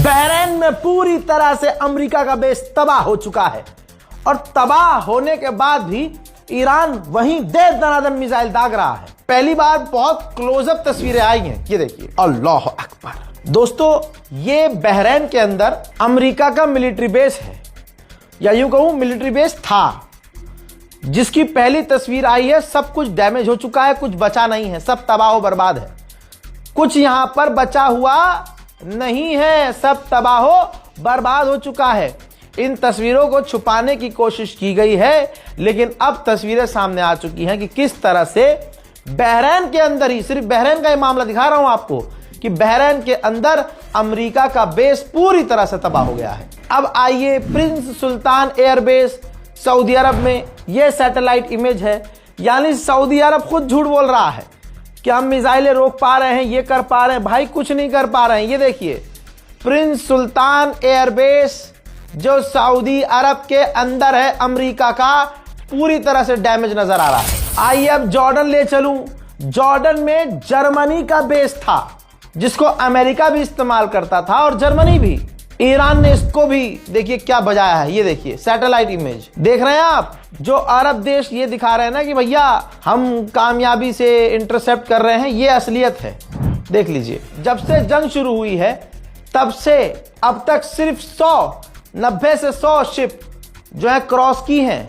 Bahrain में पूरी तरह से अमेरिका का बेस तबाह हो चुका है और तबाह होने के बाद भी ईरान वहीं दे दनादन मिसाइल दाग रहा है। पहली बार बहुत क्लोजअप तस्वीरें आई हैं, ये देखिए, अल्लाह अकबर। दोस्तों, ये बहरीन के अंदर अमेरिका का मिलिट्री बेस है, या यूं कहूं मिलिट्री बेस था, जिसकी पहली तस्वीर आई है। सब कुछ डैमेज हो चुका है, कुछ बचा नहीं है, सब तबाह बर्बाद है। कुछ यहां पर बचा हुआ नहीं है, सब तबाह बर्बाद हो चुका है। इन तस्वीरों को छुपाने की कोशिश की गई है, लेकिन अब तस्वीरें सामने आ चुकी हैं कि किस तरह से बहरीन के अंदर ही, सिर्फ बहरीन का ये मामला दिखा रहा हूं आपको, कि बहरीन के अंदर अमेरिका का बेस पूरी तरह से तबाह हो गया है। अब आइए, प्रिंस सुल्तान एयरबेस सऊदी अरब में, यह सैटेलाइट इमेज है, यानी सऊदी अरब खुद झूठ बोल रहा है कि हम मिसाइलें रोक पा रहे हैं, ये कर पा रहे हैं। भाई कुछ नहीं कर पा रहे हैं। ये देखिए, प्रिंस सुल्तान एयरबेस जो सऊदी अरब के अंदर है, अमेरिका का, पूरी तरह से डैमेज नजर आ रहा है। आइए अब जॉर्डन ले चलूं। जॉर्डन में जर्मनी का बेस था, जिसको अमेरिका भी इस्तेमाल करता था और जर्मनी भी। ईरान ने इसको भी देखिए क्या बजाया है। ये देखिए सैटेलाइट इमेज देख रहे हैं आप। जो अरब देश ये दिखा रहे हैं ना कि भैया हम कामयाबी से इंटरसेप्ट कर रहे हैं, ये असलियत है। देख लीजिए, जब से जंग शुरू हुई है तब से अब तक सिर्फ 90 से 100 शिप जो है क्रॉस की हैं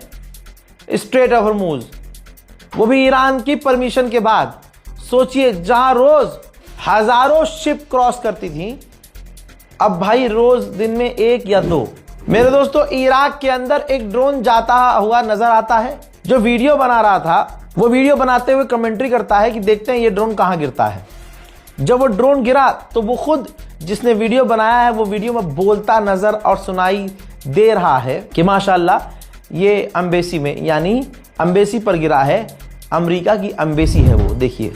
स्ट्रेट ऑफ हॉर्मूज, वो भी ईरान की परमिशन के बाद। सोचिए, जहां रोज हजारों शिप क्रॉस करती थी, अब भाई रोज दिन में 1 या 2। मेरे दोस्तों, इराक के अंदर एक ड्रोन जाता हुआ नजर आता है। जो वीडियो बना रहा था, वो वीडियो बनाते हुए कमेंट्री करता है कि देखते हैं ये ड्रोन कहां गिरता है। जब वो ड्रोन गिरा तो वो खुद, जिसने वीडियो बनाया है, वो वीडियो में बोलता नजर और सुनाई दे रहा है कि माशाल्लाह ये एम्बेसी में, यानी एम्बेसी पर गिरा है। अमेरिका की एम्बेसी है वो। देखिए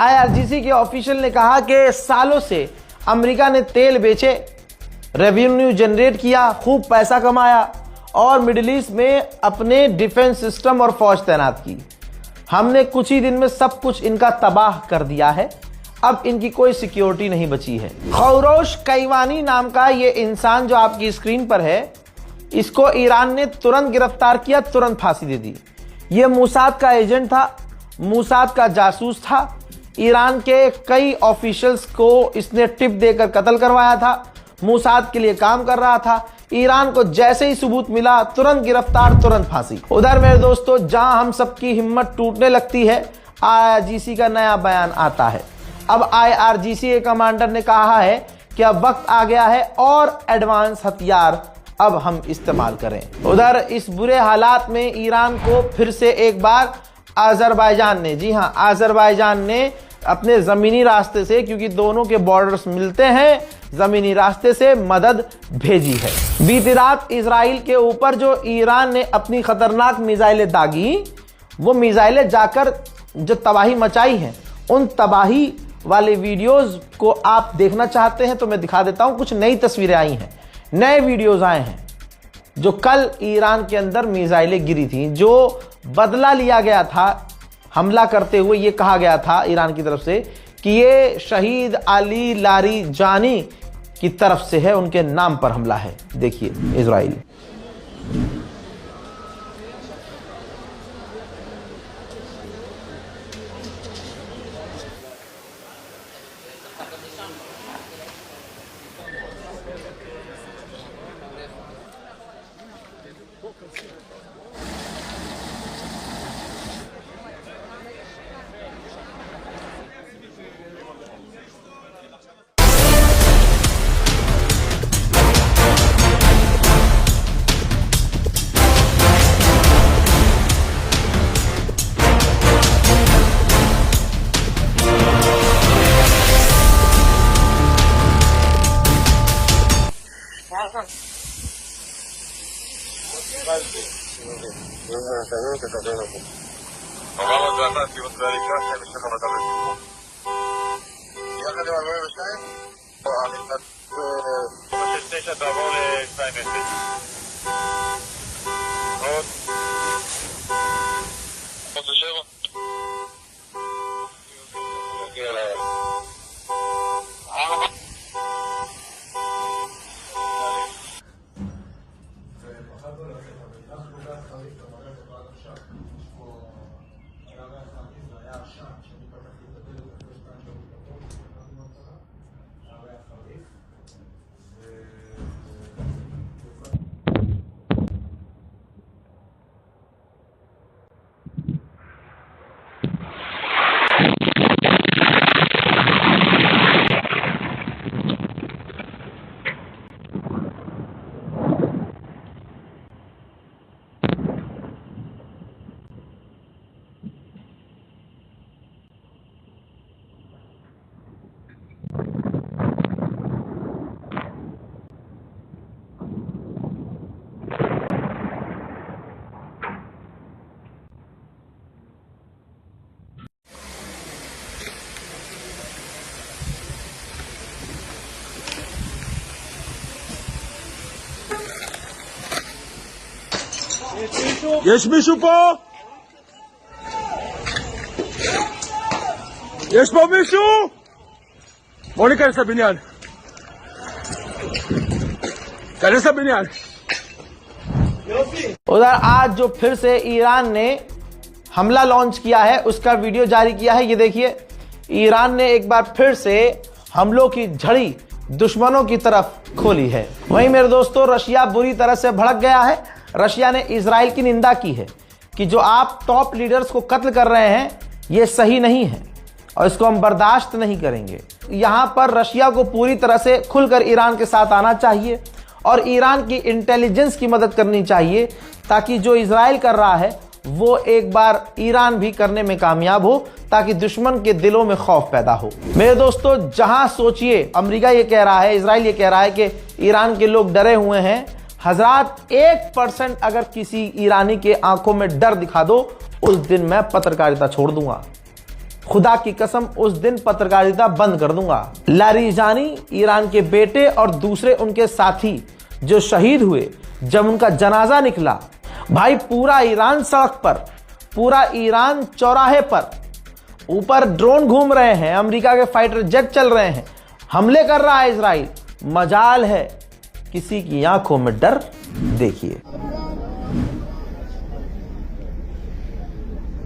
IRGC के ऑफिशियल ने कहा कि सालों से अमेरिका ने तेल बेचे, रेवेन्यू जनरेट किया, खूब पैसा कमाया और मिडिल ईस्ट में अपने डिफेंस सिस्टम और फौज तैनात की। हमने कुछ ही दिन में सब कुछ इनका तबाह कर दिया है। अब इनकी कोई सिक्योरिटी नहीं बची है। खौरोश कैवानी नाम का ये इंसान जो आपकी स्क्रीन पर है, इसको ईरान ने तुरंत गिरफ्तार किया, तुरंत फांसी दे दी। यह मूसाद का एजेंट था, मूसाद का जासूस था। ईरान के कई ऑफिशियल्स को इसने टिप देकर कत्ल करवाया था। मूसाद के लिए काम कर रहा था। ईरान को जैसे ही सबूत मिला, तुरंत गिरफ्तार, तुरंत फांसी। उधर मेरे दोस्तों, जहां हम सबकी हिम्मत टूटने लगती है, IRGC का नया बयान आता है। अब IRGC के कमांडर ने कहा है कि अब वक्त आ गया है और एडवांस हथियार अब हम इस्तेमाल करें। उधर इस बुरे हालात में ईरान को फिर से एक बार अजरबैजान ने, जी हां, अजरबैजान ने अपने जमीनी रास्ते से, क्योंकि दोनों के बॉर्डर्स मिलते हैं, जमीनी रास्ते से मदद भेजी है। बीती रात इजराइल के ऊपर जो ईरान ने अपनी खतरनाक मिसाइलें दागी, वो मिसाइलें जाकर जो तबाही मचाई है, उन तबाही वाले वीडियोस को आप देखना चाहते हैं तो मैं दिखा देता हूं। कुछ नई तस्वीरें आई हैं, नए वीडियोस आए हैं। जो कल ईरान के अंदर मिसाइलें गिरी थी, जो बदला लिया गया था हमला करते हुए, ये कहा गया था ईरान की तरफ से कि ये शहीद अली लारीजानी की तरफ से है, उनके नाम पर हमला है। देखिए इजराइल। יש מישהו פה? יש פה מישהו? בואו ניכנס לבניין. כנס לבניין. उधर आज जो फिर से ईरान ने हमला लॉन्च किया है उसका वीडियो जारी किया है। ये देखिए, ईरान ने एक बार फिर से हमलों की झड़ी दुश्मनों की तरफ खोली है। वहीं मेरे दोस्तों, रशिया बुरी तरह से भड़क गया है। रशिया ने इजराइल की निंदा की है कि जो आप टॉप लीडर्स को कत्ल कर रहे हैं ये सही नहीं है और इसको हम बर्दाश्त नहीं करेंगे। यहां पर रशिया को पूरी तरह से खुलकर ईरान के साथ आना चाहिए और ईरान की इंटेलिजेंस की मदद करनी चाहिए ताकि जो इजराइल कर रहा है वो एक बार ईरान भी करने में कामयाब हो, ताकि दुश्मन के दिलों में खौफ पैदा हो। मेरे दोस्तों, जहां सोचिए अमेरिका ये कह रहा है, इजराइल ये कह रहा है कि ईरान के लोग डरे हुए हैं। हजरात, 1% अगर किसी ईरानी के आंखों में डर दिखा दो, उस दिन मैं पत्रकारिता छोड़ दूंगा। खुदा की कसम, उस दिन पत्रकारिता बंद कर दूंगा। लारीजानी ईरान के बेटे और दूसरे उनके साथी जो शहीद हुए, जब उनका जनाजा निकला, भाई पूरा ईरान सड़क पर, पूरा ईरान चौराहे पर, ऊपर ड्रोन घूम रहे हैं, अमेरिका के फाइटर जेट चल रहे हैं, हमले कर रहा है इजराइल। मजाल है किसी की आंखों में डर। देखिए,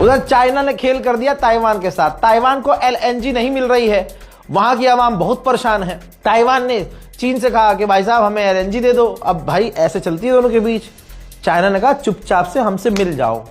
उधर चाइना ने खेल कर दिया ताइवान के साथ। ताइवान को LNG नहीं मिल रही है, वहां की आवाम बहुत परेशान है। ताइवान ने चीन से कहा कि भाई साहब हमें LNG दे दो। अब भाई ऐसे चलती है दोनों के बीच। चाइना ने कहा चुपचाप से हमसे मिल जाओ,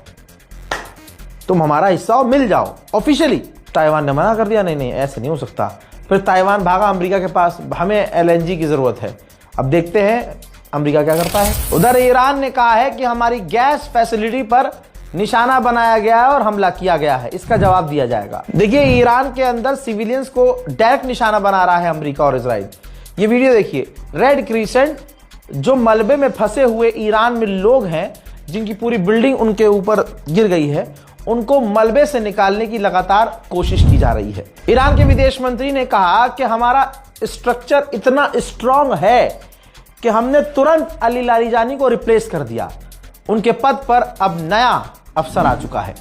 तुम हमारा हिस्सा हो, मिल जाओ ऑफिशियली। ताइवान ने मना कर दिया, नहीं नहीं ऐसे नहीं हो सकता। फिर ताइवान भागा अमेरिका के पास, हमें LNG की जरूरत है। अब देखते हैं अमेरिका क्या करता है। उधर ईरान ने कहा है कि हमारी गैस फैसिलिटी पर निशाना बनाया गया है और हमला किया गया है, इसका जवाब दिया जाएगा। देखिए, ईरान के अंदर सिविलियंस को डायरेक्ट निशाना बना रहा है अमेरिका और इजराइल। ये वीडियो देखिए, रेड क्रिसेंट जो मलबे में फंसे हुए ईरान में लोग हैं, जिनकी पूरी बिल्डिंग उनके ऊपर गिर गई है, उनको मलबे से निकालने की लगातार कोशिश की जा रही है। ईरान के विदेश मंत्री ने कहा कि हमारा स्ट्रक्चर इतना स्ट्रांग है कि हमने तुरंत अली लारीजानी को रिप्लेस कर दिया। उनके पद पर अब नया अफसर आ चुका है।